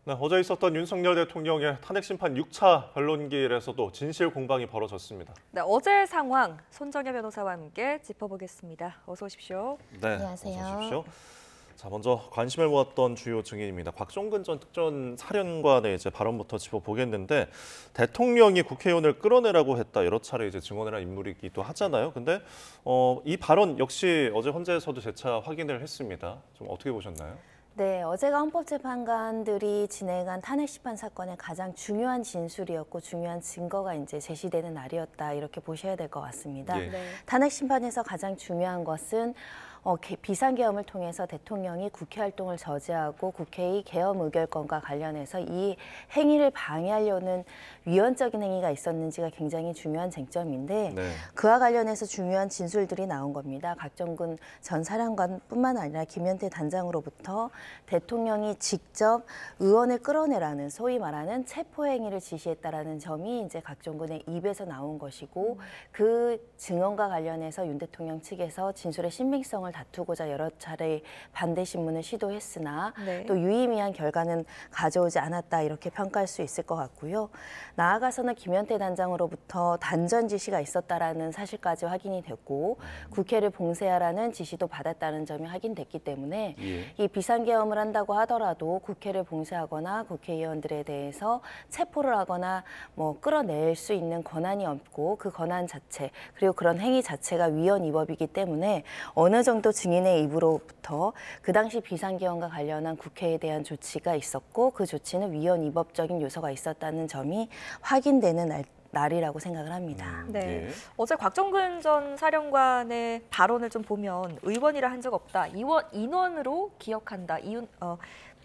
네, 어제 있었던 윤석열 대통령의 탄핵 심판 6차 변론기일에서도 진실 공방이 벌어졌습니다. 네, 어제 상황 손정혜 변호사와 함께 짚어보겠습니다. 어서 오십시오. 네, 안녕하세요. 어서 오십시오. 자, 먼저 관심을 모았던 주요 증인입니다. 곽종근 전 특전사령관의 발언부터 짚어보겠는데 대통령이 국회의원을 끌어내라고 했다 여러 차례 증언을 한 인물이기도 하잖아요. 근데 이 발언 역시 어제 헌재에서도 재차 확인을 했습니다. 좀 어떻게 보셨나요? 네, 어제가 헌법재판관들이 진행한 탄핵 심판 사건의 가장 중요한 진술이었고 중요한 증거가 이제 제시되는 날이었다 이렇게 보셔야 될 것 같습니다. 예. 네. 탄핵 심판에서 가장 중요한 것은 비상계엄을 통해서 대통령이 국회 활동을 저지하고 국회의 계엄 의결권과 관련해서 이 행위를 방해하려는 위헌적인 행위가 있었는지가 굉장히 중요한 쟁점인데 네. 그와 관련해서 중요한 진술들이 나온 겁니다. 곽종근 전 사령관뿐만 아니라 김현태 단장으로부터 대통령이 직접 의원을 끌어내라는 소위 말하는 체포행위를 지시했다라는 점이 이제 곽종근의 입에서 나온 것이고 그 증언과 관련해서 윤 대통령 측에서 진술의 신빙성을 다투고자 여러 차례 반대 신문을 시도했으나 네. 또 유의미한 결과는 가져오지 않았다 이렇게 평가할 수 있을 것 같고요. 나아가서는 김현태 단장으로부터 단전 지시가 있었다라는 사실까지 확인이 됐고 국회를 봉쇄하라는 지시도 받았다는 점이 확인됐기 때문에 이 비상계엄을 한다고 하더라도 국회를 봉쇄하거나 국회의원들에 대해서 체포를 하거나 끌어낼 수 있는 권한이 없고 그 권한 자체 그리고 그런 행위 자체가 위헌 위법이기 때문에 어느 정도 증인의 입으로부터 그 당시 비상계엄과 관련한 국회에 대한 조치가 있었고 그 조치는 위헌 위법적인 요소가 있었다는 점이 확인되는 날이라고 생각을 합니다. 네. 예. 어제 곽종근 전 사령관의 발언을 좀 보면 의원이라 한 적 없다. 인원으로 기억한다.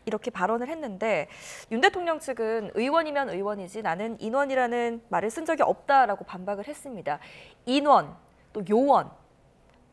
이렇게 발언을 했는데 윤 대통령 측은 의원이면 의원이지 나는 인원이라는 말을 쓴 적이 없다라고 반박을 했습니다. 인원, 또 요원,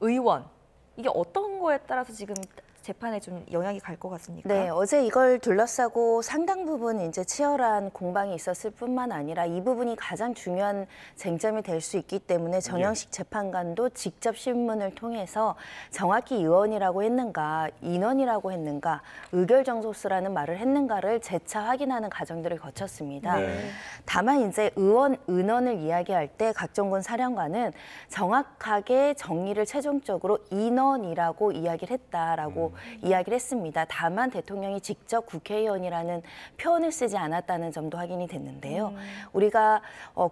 의원 이게 어떤 거에 따라서 지금 재판에 좀 영향이 갈 것 같습니까? 네, 어제 이걸 둘러싸고 상당 부분 이제 치열한 공방이 있었을 뿐만 아니라 이 부분이 가장 중요한 쟁점이 될 수 있기 때문에 전형식 재판관도 직접 신문을 통해서 정확히 의원이라고 했는가, 인원이라고 했는가, 의결정소수라는 말을 했는가를 재차 확인하는 과정들을 거쳤습니다. 네. 다만 이제 인원을 이야기할 때 곽종근 사령관은 정확하게 정의를 최종적으로 인원이라고 이야기를 했다라고 이야기를 했습니다. 다만 대통령이 직접 국회의원이라는 표현을 쓰지 않았다는 점도 확인이 됐는데요. 우리가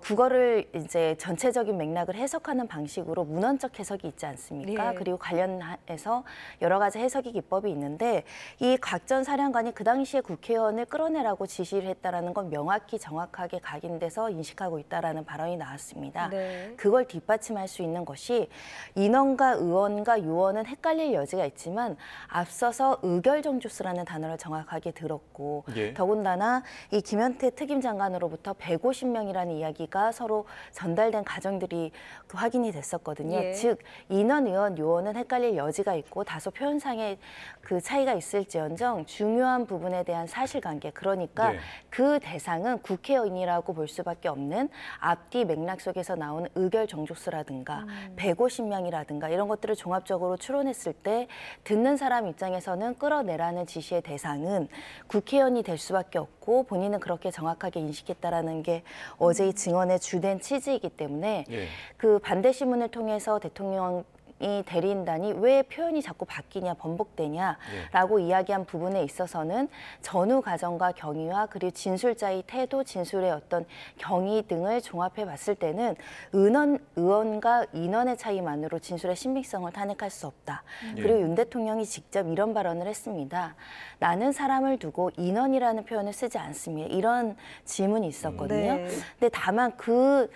국어를 이제 전체적인 맥락을 해석하는 방식으로 문헌적 해석이 있지 않습니까? 예. 그리고 관련해서 여러 가지 해석의 기법이 있는데 이 곽 전 사령관이 그 당시에 국회의원을 끌어내라고 지시를 했다라는 건 명확히 정확하게 각인돼서 인식하고 있다라는 발언이 나왔습니다. 네. 그걸 뒷받침할 수 있는 것이 인원과 의원과 요원은 헷갈릴 여지가 있지만 앞서서 의결정주수라는 단어를 정확하게 들었고 예. 더군다나 이 김현태 특임 장관으로부터 150명이라는 이야기가 서로 전달된 과정들이 확인이 됐었거든요. 예. 즉 인원, 의원, 요원은 헷갈릴 여지가 있고 다소 표현상의 그 차이가 있을지언정 중요한 부분에 대한 사실관계 그러니까 예. 그 대상은 국회의원이라고 볼 수밖에 없는 앞뒤 맥락 속에서 나오는 의결정족수라든가 150명이라든가 이런 것들을 종합적으로 추론했을 때 듣는 사람 입장에서는 끌어내라는 지시의 대상은 국회의원이 될 수밖에 없고 본인은 그렇게 정확하게 인식했다라는 게 어제의 증언의 주된 취지이기 때문에 예. 그 반대 신문을 통해서 대통령 이 대리인단이 왜 표현이 자꾸 바뀌냐 번복되냐라고 이야기한 부분에 있어서는 전후 과정과 경위와 그리고 진술자의 태도, 진술의 어떤 경위 등을 종합해 봤을 때는 의원과 인원의 차이만으로 진술의 신빙성을 탄핵할 수 없다. 그리고 윤 대통령이 직접 이런 발언을 했습니다. 나는 사람을 두고 인원이라는 표현을 쓰지 않습니다. 이런 질문이 있었거든요. 네. 근데 다만 그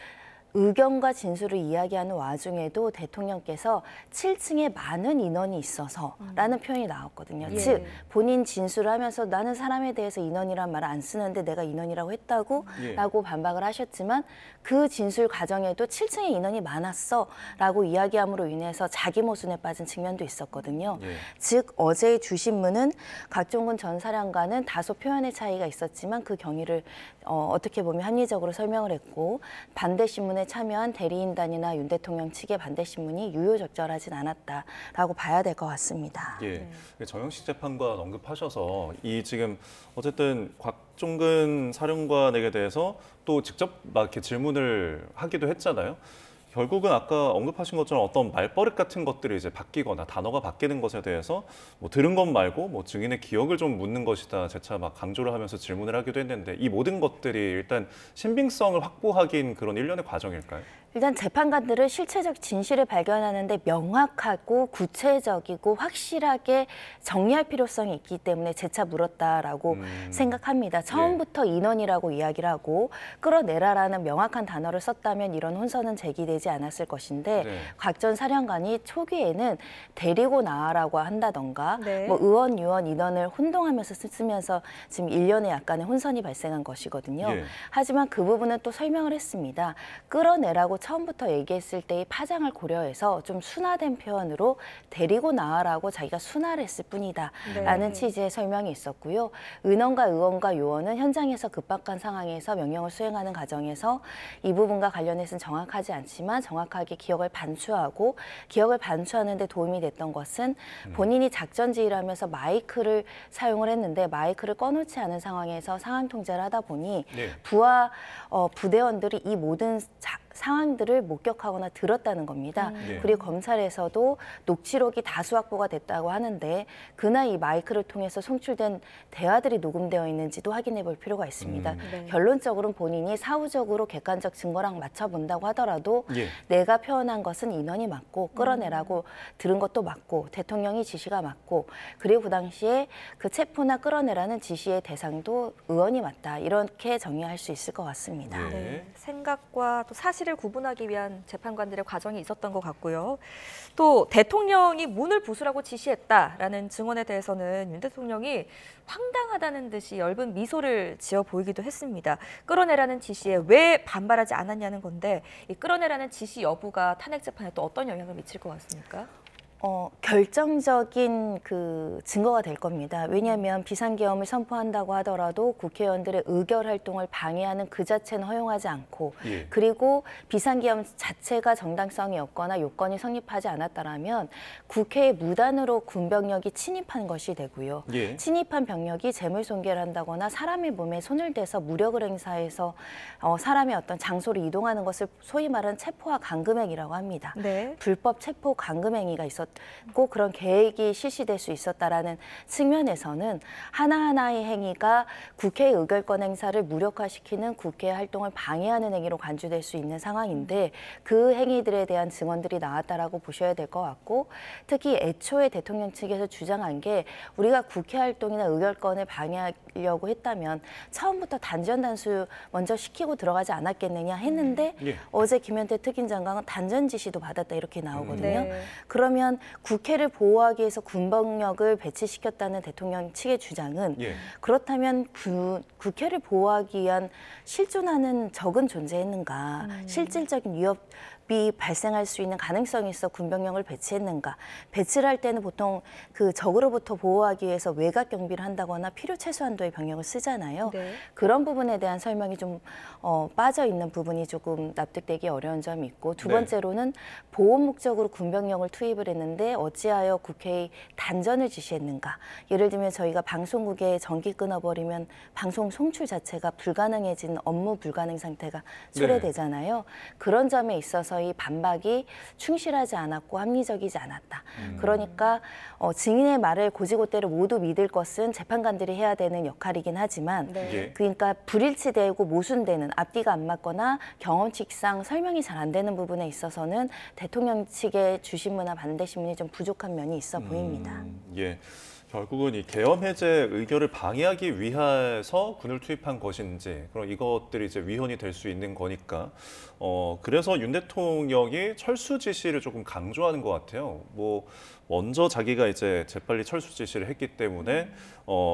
의견과 진술을 이야기하는 와중에도 대통령께서 7층에 많은 인원이 있어서라는 표현이 나왔거든요. 예. 즉 본인 진술을 하면서 나는 사람에 대해서 인원이란 말을 안 쓰는데 내가 인원이라고 했다고 예. 라고 반박을 하셨지만 그 진술 과정에도 7층에 인원이 많았어 라고 이야기함으로 인해서 자기 모순에 빠진 측면도 있었거든요. 예. 즉 어제의 주신문은 곽종근 전 사령관은 다소 표현의 차이가 있었지만 그 경위를 어떻게 보면 합리적으로 설명을 했고 반대 신문의 개헌에 참여한 대리인단이나 윤 대통령 측의 반대 신문이 유효적절하진 않았다라고 봐야 될 것 같습니다. 예, 정영식 재판관 언급하셔서 이 지금 어쨌든 곽종근 사령관에게 대해서 또 직접 막 이렇게 질문을 하기도 했잖아요. 결국은 아까 언급하신 것처럼 어떤 말버릇 같은 것들이 이제 바뀌거나 단어가 바뀌는 것에 대해서 뭐 들은 것 말고 뭐 증인의 기억을 좀 묻는 것이다 재차 막 강조를 하면서 질문을 하기도 했는데 이 모든 것들이 일단 신빙성을 확보하기인 그런 일련의 과정일까요? 일단 재판관들은 실체적 진실을 발견하는데 명확하고 구체적이고 확실하게 정리할 필요성이 있기 때문에 재차 물었다라고 생각합니다. 처음부터 인원이라고 이야기를 하고 끌어내라라는 명확한 단어를 썼다면 이런 혼선은 제기되지 않았을 것인데 네. 곽 전 사령관이 초기에는 데리고 나와라고 한다던가 네. 뭐 의원, 유원 인원을 혼동하면서 쓰면서 지금 일련의 약간의 혼선이 발생한 것이거든요. 예. 하지만 그 부분은 또 설명을 했습니다. 끌어내라고 처음부터 얘기했을 때의 파장을 고려해서 좀 순화된 표현으로 데리고 나와라고 자기가 순화를 했을 뿐이다 라는 네. 취지의 설명이 있었고요. 은원과 의원과 요원은 현장에서 급박한 상황에서 명령을 수행하는 과정에서 이 부분과 관련해서는 정확하지 않지만 정확하게 기억을 반추하고 기억을 반추하는 데 도움이 됐던 것은 본인이 작전 지휘를 하면서 마이크를 사용을 했는데 마이크를 꺼놓지 않은 상황에서 상황 통제를 하다 보니 네. 부하 부대원들이 이 모든 상황들을 목격하거나 들었다는 겁니다. 네. 그리고 검찰에서도 녹취록이 다수 확보가 됐다고 하는데 그날 이 마이크를 통해서 송출된 대화들이 녹음되어 있는지도 확인해 볼 필요가 있습니다. 네. 결론적으로는 본인이 사후적으로 객관적 증거랑 맞춰본다고 하더라도 예. 내가 표현한 것은 인원이 맞고 끌어내라고 들은 것도 맞고 대통령이 지시가 맞고 그리고 그 당시에 그 체포나 끌어내라는 지시의 대상도 의원이 맞다. 이렇게 정의할 수 있을 것 같습니다. 예. 네, 생각과 또 사실을 구분하기 위한 재판관들의 과정이 있었던 것 같고요. 또 대통령이 문을 부수라고 지시했다라는 증언에 대해서는 윤 대통령이 황당하다는 듯이 엷은 미소를 지어 보이기도 했습니다. 끌어내라는 지시에 왜 반발하지 않았냐는 건데 이 끌어내라는 지시 여부가 탄핵 재판에 또 어떤 영향을 미칠 것 같습니까? 결정적인 그 증거가 될 겁니다. 왜냐하면 비상계엄을 선포한다고 하더라도 국회의원들의 의결 활동을 방해하는 그 자체는 허용하지 않고 예. 그리고 비상계엄 자체가 정당성이 없거나 요건이 성립하지 않았다라면 국회에 무단으로 군병력이 침입한 것이 되고요. 예. 침입한 병력이 재물손괴를 한다거나 사람의 몸에 손을 대서 무력을 행사해서 사람의 어떤 장소를 이동하는 것을 소위 말하는 체포와 감금행위라고 합니다. 네. 불법 체포 감금행위가 있었고 그런 계획이 실시될 수 있었다라는 측면에서는 하나하나의 행위가 국회의 의결권 행사를 무력화시키는 국회 활동을 방해하는 행위로 간주될 수 있는 상황인데 그 행위들에 대한 증언들이 나왔다라고 보셔야 될 것 같고 특히 애초에 대통령 측에서 주장한 게 우리가 국회 활동이나 의결권을 방해하려고 했다면 처음부터 단전 단수 먼저 시키고 들어가지 않았겠느냐 했는데 예. 어제 김현태 특임 장관은 단전 지시도 받았다 이렇게 나오거든요. 네. 그러면 국회를 보호하기 위해서 군병력을 배치시켰다는 대통령 측의 주장은 예. 그렇다면 국회를 보호하기 위한 실존하는 적은 존재했는가, 실질적인 위협이 발생할 수 있는 가능성이 있어 군병력을 배치했는가. 배치를 할 때는 보통 그 적으로부터 보호하기 위해서 외곽 경비를 한다거나 필요 최소한도의 병력을 쓰잖아요. 네. 그런 부분에 대한 설명이 좀 빠져 있는 부분이 조금 납득되기 어려운 점이 있고 두 네. 번째로는 보호 목적으로 군병력을 투입을 했는데 어찌하여 국회의 단전을 지시했는가. 예를 들면 저희가 방송국에 전기 끊어버리면 방송 송출 자체가 불가능해진 업무 불가능 상태가 초래되잖아요. 그런 점에 있어서의 반박이 충실하지 않았고 합리적이지 않았다. 그러니까 증인의 말을 고지고대로 모두 믿을 것은 재판관들이 해야 되는 역할이긴 하지만 네. 예. 그러니까 불일치되고 모순되는 앞뒤가 안 맞거나 경험칙상 설명이 잘 안 되는 부분에 있어서는 대통령 측의 주신문이나 반대신문이 좀 부족한 면이 있어 보입니다. 예. 결국은 이 계엄 해제 의결을 방해하기 위해서 군을 투입한 것인지 그럼 이것들이 이제 위헌이 될 수 있는 거니까 그래서 윤 대통령이 철수 지시를 조금 강조하는 것 같아요. 뭐 먼저 자기가 이제 재빨리 철수 지시를 했기 때문에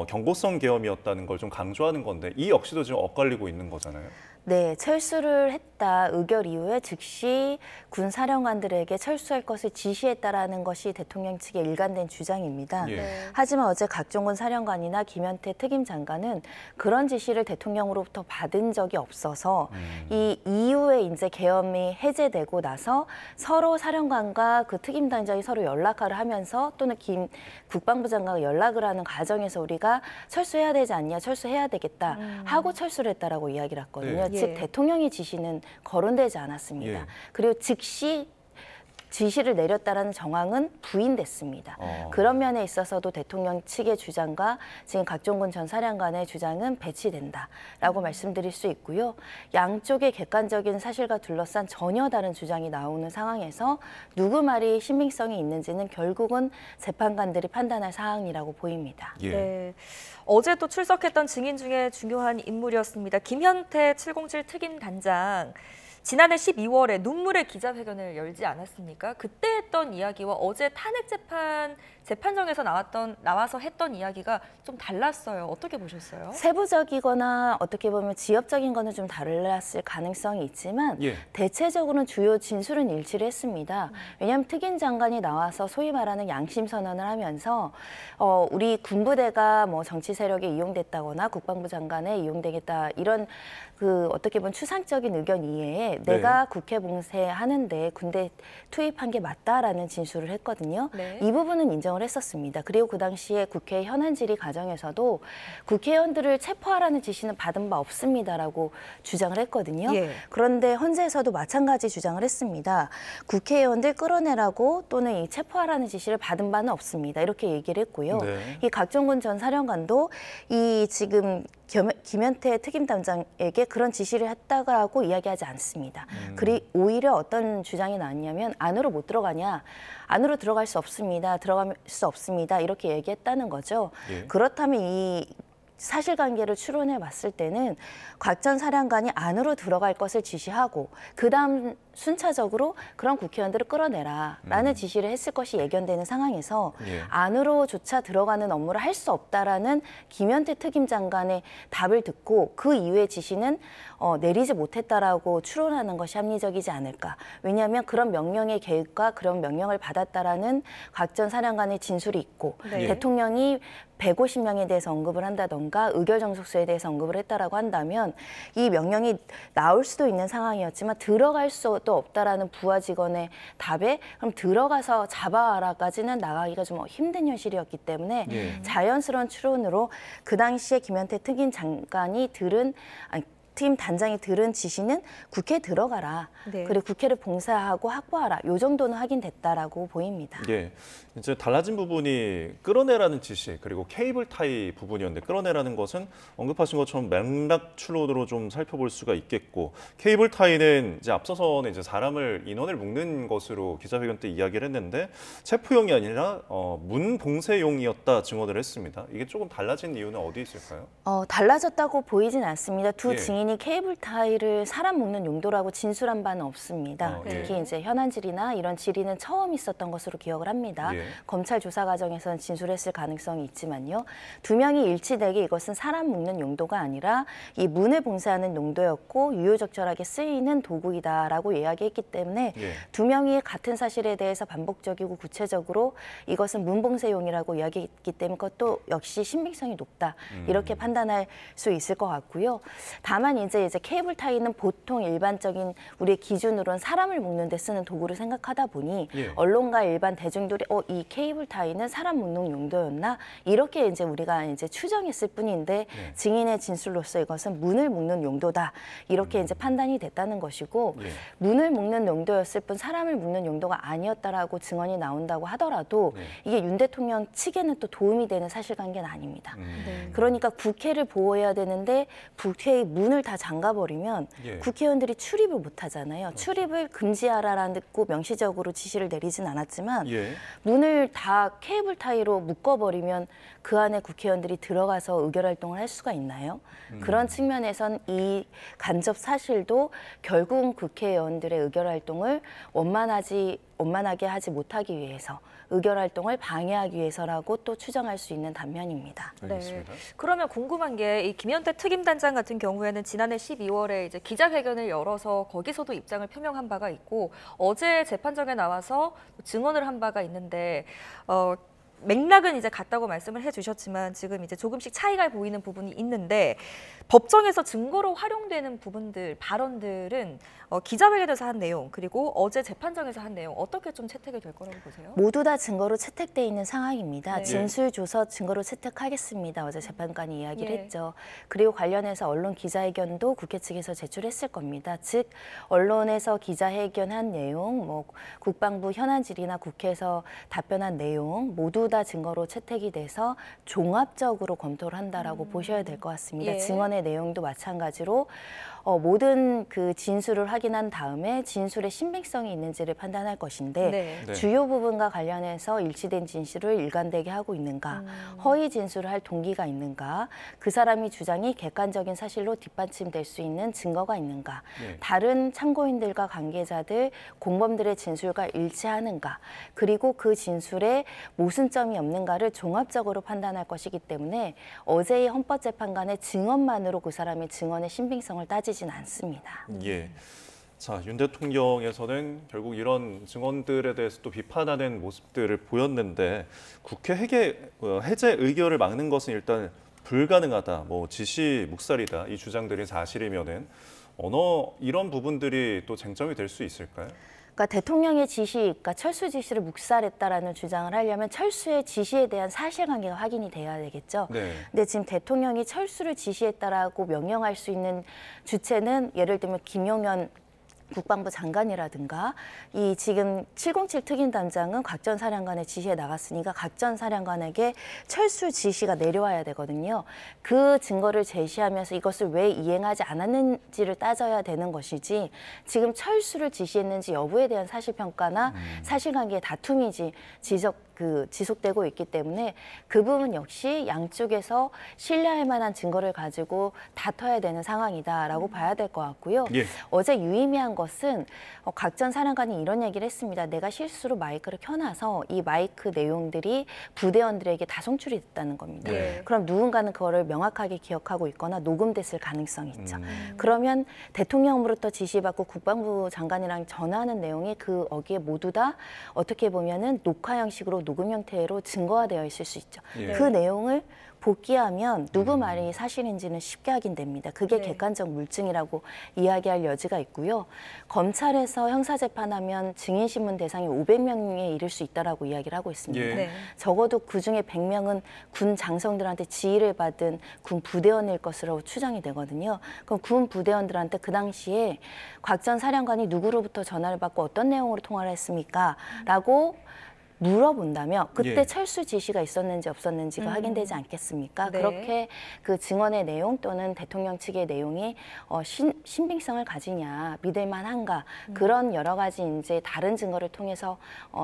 경고성 계엄이었다는 걸 좀 강조하는 건데 이 역시도 지금 엇갈리고 있는 거잖아요. 네, 철수를 했다. 의결 이후에 즉시 군 사령관들에게 철수할 것을 지시했다라는 것이 대통령 측의 일관된 주장입니다. 예. 네. 하지만 어제 각종군 사령관이나 김현태 특임 장관은 그런 지시를 대통령으로부터 받은 적이 없어서 이 이후에 이제 계엄이 해제되고 나서 서로 사령관과 그 특임 단장이 서로 연락을 하면서 또는 김 국방부 장관과 연락을 하는 과정에서 우리가 철수해야 되지 않냐, 철수해야 되겠다 하고 철수를 했다라고 이야기를 했거든요. 예. 즉 예. 대통령의 지시는 거론되지 않았습니다. 예. 그리고 즉시 지시를 내렸다라는 정황은 부인됐습니다. 그런 면에 있어서도 대통령 측의 주장과 지금 각종군 전 사령관의 주장은 배치된다라고 말씀드릴 수 있고요. 양쪽의 객관적인 사실과 둘러싼 전혀 다른 주장이 나오는 상황에서 누구 말이 신빙성이 있는지는 결국은 재판관들이 판단할 사항이라고 보입니다. 예. 네. 어제도 출석했던 증인 중에 중요한 인물이었습니다. 김현태 707 특임 단장. 지난해 12월에 눈물의 기자회견을 열지 않았습니까? 그때 했던 이야기와 어제 탄핵 재판정에서 나와서 했던 이야기가 좀 달랐어요. 어떻게 보셨어요? 세부적이거나 어떻게 보면 지엽적인 거는 좀 달랐을 가능성이 있지만 예. 대체적으로는 주요 진술은 일치를 했습니다. 왜냐하면 특임 장관이 나와서 소위 말하는 양심 선언을 하면서 우리 군부대가 뭐 정치 세력에 이용됐다거나 국방부 장관에 이용되겠다 이런 그 어떻게 보면 추상적인 의견 이외에 내가 국회 봉쇄하는데 군대 투입한 게 맞다라는 진술을 했거든요. 네. 이 부분은 인정을 했었습니다. 그리고 그 당시에 국회 현안 질의 과정에서도 국회의원들을 체포하라는 지시는 받은 바 없습니다라고 주장을 했거든요. 예. 그런데 헌재에서도 마찬가지 주장을 했습니다. 국회의원들 끌어내라고 또는 이 체포하라는 지시를 받은 바는 없습니다. 이렇게 얘기를 했고요. 네. 이 각종군 전 사령관도 이 지금 김현태 특임단장에게 그런 지시를 했다고 이야기하지 않습니다. 그리 오히려 어떤 주장이 나왔냐면 안으로 못 들어가냐, 안으로 들어갈 수 없습니다, 들어갈 수 없습니다 이렇게 얘기했다는 거죠. 예. 그렇다면 이 사실관계를 추론해 봤을 때는 곽 전 사령관이 안으로 들어갈 것을 지시하고 그다음 순차적으로 그런 국회의원들을 끌어내라라는 지시를 했을 것이 예견되는 상황에서 예. 안으로조차 들어가는 업무를 할 수 없다라는 김현태 특임 장관의 답을 듣고 그 이후의 지시는 내리지 못했다라고 추론하는 것이 합리적이지 않을까. 왜냐하면 그런 명령의 계획과 그런 명령을 받았다라는 곽 전 사령관의 진술이 있고 네. 대통령이 150명에 대해서 언급을 한다던가 의결 정석수에 대해서 언급을 했다라고 한다면 이 명령이 나올 수도 있는 상황이었지만 들어갈 수도 없다라는 부하 직원의 답에 그럼 들어가서 잡아와라까지는 나가기가 좀 힘든 현실이었기 때문에 예. 자연스러운 추론으로 그 당시에 김현태 특임 장관이 팀 단장이 들은 지시는 국회에 들어가라. 네. 그리고 국회를 봉쇄하고 확보하라. 요 정도는 확인됐다라고 보입니다. 예, 이제 달라진 부분이 끌어내라는 지시 그리고 케이블 타이 부분이었는데 끌어내라는 것은 언급하신 것처럼 맥락 추론으로 좀 살펴볼 수가 있겠고 케이블 타이는 이제 앞서서는 이제 인원을 묶는 것으로 기자회견 때 이야기를 했는데 체포용이 아니라 문 봉쇄용이었다 증언을 했습니다. 이게 조금 달라진 이유는 어디 있을까요? 달라졌다고 보이진 않습니다. 두 예. 증인이 케이블 타이를 사람 묶는 용도라고 진술한 바는 없습니다. 예. 특히 이제 현안 질의나 이런 질의는 처음 있었던 것으로 기억을 합니다. 예. 검찰 조사 과정에서는 진술했을 가능성이 있지만요. 두 명이 일치되게 이것은 사람 묶는 용도가 아니라 이 문을 봉쇄하는 용도였고 유효적절하게 쓰이는 도구이다라고 이야기했기 때문에 예. 두 명이 같은 사실에 대해서 반복적이고 구체적으로 이것은 문봉쇄용이라고 이야기했기 때문에 그것도 역시 신빙성이 높다 이렇게 판단할 수 있을 것 같고요. 다만 이제 케이블 타이는 보통 일반적인 우리의 기준으로는 사람을 묶는 데 쓰는 도구를 생각하다 보니 예. 언론과 일반 대중들이 이 케이블 타이는 사람 묶는 용도였나 이렇게 이제 우리가 이제 추정했을 뿐인데 증인의 진술로서 이것은 문을 묶는 용도다 이렇게 이제 판단이 됐다는 것이고 예. 문을 묶는 용도였을 뿐 사람을 묶는 용도가 아니었다라고 증언이 나온다고 하더라도 이게 윤 대통령 측에는 또 도움이 되는 사실관계는 아닙니다. 네. 그러니까 국회를 보호해야 되는데 국회의 문을 다 잠가버리면 예. 국회의원들이 출입을 못 하잖아요. 출입을 금지하라고 명시적으로 지시를 내리진 않았지만 예. 문을 다 케이블 타이로 묶어버리면 그 안에 국회의원들이 들어가서 의결활동을 할 수가 있나요? 그런 측면에선 이 간접 사실도 결국은 국회의원들의 의결활동을 원만하게 하지 못하기 위해서 의결 활동을 방해하기 위해서라고 또 추정할 수 있는 단면입니다. 알겠습니다. 그러면 궁금한 게 이 김현태 특임단장 같은 경우에는 지난해 12월에 이제 기자회견을 열어서 거기서도 입장을 표명한 바가 있고 어제 재판정에 나와서 증언을 한 바가 있는데 맥락은 이제 같다고 말씀을 해주셨지만 지금 이제 조금씩 차이가 보이는 부분이 있는데 법정에서 증거로 활용되는 부분들, 발언들은 기자회견에서 한 내용 그리고 어제 재판정에서 한 내용 어떻게 좀 채택이 될 거라고 보세요? 모두 다 증거로 채택돼 있는 상황입니다. 네. 진술조서 증거로 채택하겠습니다. 어제 재판관이 이야기를 예. 했죠. 그리고 관련해서 언론 기자회견도 국회 측에서 제출했을 겁니다. 즉 언론에서 기자회견한 내용, 뭐 국방부 현안 질의나 국회에서 답변한 내용 모두 다 증거로 채택이 돼서 종합적으로 검토를 한다라고 보셔야 될 것 같습니다. 예. 증언의 내용도 마찬가지로 모든 그 진술을 확인한 다음에 진술의 신빙성이 있는지를 판단할 것인데 네. 네. 주요 부분과 관련해서 일치된 진술을 일관되게 하고 있는가, 허위 진술을 할 동기가 있는가, 그 사람이 주장이 객관적인 사실로 뒷받침될 수 있는 증거가 있는가, 네. 다른 참고인들과 관계자들, 공범들의 진술과 일치하는가, 그리고 그 진술에 모순점이 없는가를 종합적으로 판단할 것이기 때문에 어제의 헌법재판관의 증언만으로 그 사람의 증언의 신빙성을 따지진 않습니다. 예. 자, 윤 대통령에서는 결국 이런 증언들에 대해서 또 비판하는 모습들을 보였는데 국회 해제 의결을 막는 것은 일단 불가능하다, 뭐 지시 묵살이다 이 주장들이 사실이면은 이런 부분들이 또 쟁점이 될 수 있을까요? 그러니까 대통령의 지시, 그러니까 철수 지시를 묵살했다라는 주장을 하려면 철수의 지시에 대한 사실관계가 확인이 돼야 되겠죠. 네. 근데 지금 대통령이 철수를 지시했다라고 명령할 수 있는 주체는 예를 들면 김용현 국방부 장관이라든가 이 지금 707 특임단장은 곽 전 사령관의 지시에 나갔으니까 곽 전 사령관에게 철수 지시가 내려와야 되거든요. 그 증거를 제시하면서 이것을 왜 이행하지 않았는지를 따져야 되는 것이지 지금 철수를 지시했는지 여부에 대한 사실평가나 사실관계의 다툼이지 지속되고 있기 때문에 그 부분 역시 양쪽에서 신뢰할 만한 증거를 가지고 다퉈야 되는 상황이다라고 봐야 될 것 같고요. 예. 어제 유의미한 것은 곽 전 사령관이 이런 얘기를 했습니다. 내가 실수로 마이크를 켜놔서 이 마이크 내용들이 부대원들에게 다 송출이 됐다는 겁니다. 네. 그럼 누군가는 그거를 명확하게 기억하고 있거나 녹음됐을 가능성이 있죠. 그러면 대통령으로부터 지시받고 국방부 장관이랑 전화하는 내용이 그 어기에 모두 다 어떻게 보면은 녹화 형식으로 녹음 형태로 증거화되어 있을 수 있죠. 예. 그 내용을 복귀하면 누구 말이 사실인지는 쉽게 확인됩니다. 그게 네. 객관적 물증이라고 이야기할 여지가 있고요. 검찰에서 형사재판하면 증인신문 대상이 500명에 이를 수 있다라고 이야기를 하고 있습니다. 예. 네. 적어도 그중에 100명은 군 장성들한테 지휘를 받은 군 부대원일 것으로 추정이 되거든요. 그럼 군 부대원들한테 그 당시에 곽 전 사령관이 누구로부터 전화를 받고 어떤 내용으로 통화를 했습니까? 라고 물어본다면 그때 예. 철수 지시가 있었는지 없었는지가 확인되지 않겠습니까? 네. 그렇게 그 증언의 내용 또는 대통령 측의 내용이 신빙성을 가지냐, 믿을 만한가 그런 여러 가지 이제 다른 증거를 통해서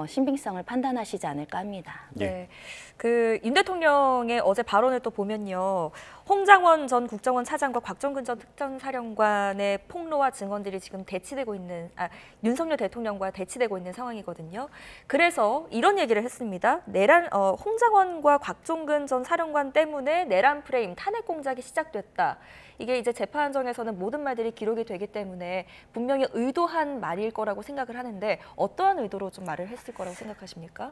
신빙성을 판단하시지 않을까 합니다. 예. 네. 그 윤 대통령의 어제 발언을 또 보면요. 홍장원 전 국정원 차장과 곽종근 전 특전사령관의 폭로와 증언들이 지금 대치되고 있는 윤석열 대통령과 대치되고 있는 상황이거든요. 그래서 이런 얘기를 했습니다. 홍장원과 곽종근 전 사령관 때문에 내란 프레임 탄핵 공작이 시작됐다. 이게 이제 재판정에서는 모든 말들이 기록이 되기 때문에 분명히 의도한 말일 거라고 생각을 하는데 어떠한 의도로 좀 말을 했을 거라고 생각하십니까?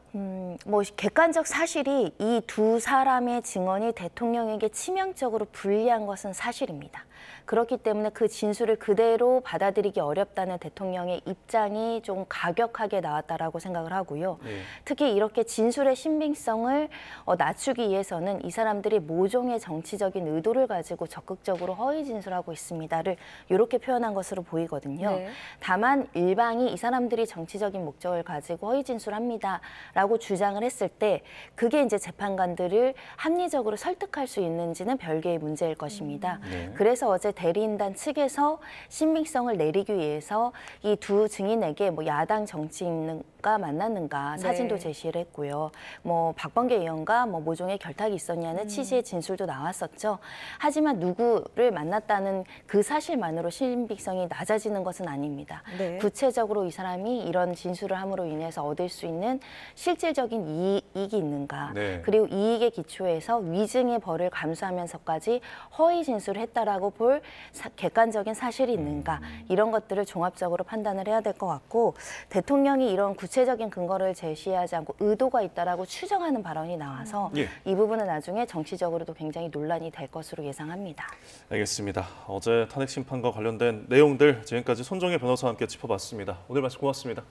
뭐 객관적 사실이 이 두 사람의 증언이 대통령에게 치명적으로 불리한 것은 사실입니다. 그렇기 때문에 그 진술을 그대로 받아들이기 어렵다는 대통령의 입장이 좀 가격하게 나왔다라고 생각을 하고요. 네. 특히 이렇게 진술의 신빙성을 낮추기 위해서는 이 사람들이 모종의 정치적인 의도를 가지고 적극적으로 허위 진술하고 있습니다를 이렇게 표현한 것으로 보이거든요. 네. 다만 일방이 이 사람들이 정치적인 목적을 가지고 허위 진술합니다라고 주장을 했을 때 그게 이제 재판관들을 합리적으로 설득할 수 있는지는 별개의 문제일 것입니다. 네. 그래서 어제 대리인단 측에서 신빙성을 내리기 위해서 이 두 증인에게 뭐 야당 정치인과 의원과 만났는가 사진도 네. 제시를 했고요. 뭐 박범계 의원과 뭐 모종의 결탁이 있었냐는 취지의 진술도 나왔었죠. 하지만 누구를 만났다는 그 사실만으로 신빙성이 낮아지는 것은 아닙니다. 네. 구체적으로 이 사람이 이런 진술을 함으로 인해서 얻을 수 있는 실질적인 이익이 있는가, 네. 그리고 이익의 기초에서 위증의 벌을 감수하면서까지 허위 진술을 했다라고 볼 객관적인 사실이 있는가, 이런 것들을 종합적으로 판단을 해야 될 것 같고, 대통령이 이런 구체적인 근거를 제시하지 않고 의도가 있다라고 추정하는 발언이 나와서 예. 이 부분은 나중에 정치적으로도 굉장히 논란이 될 것으로 예상합니다. 알겠습니다. 어제 탄핵 심판과 관련된 내용들 지금까지 손정혜 변호사와 함께 짚어봤습니다. 오늘 말씀 고맙습니다.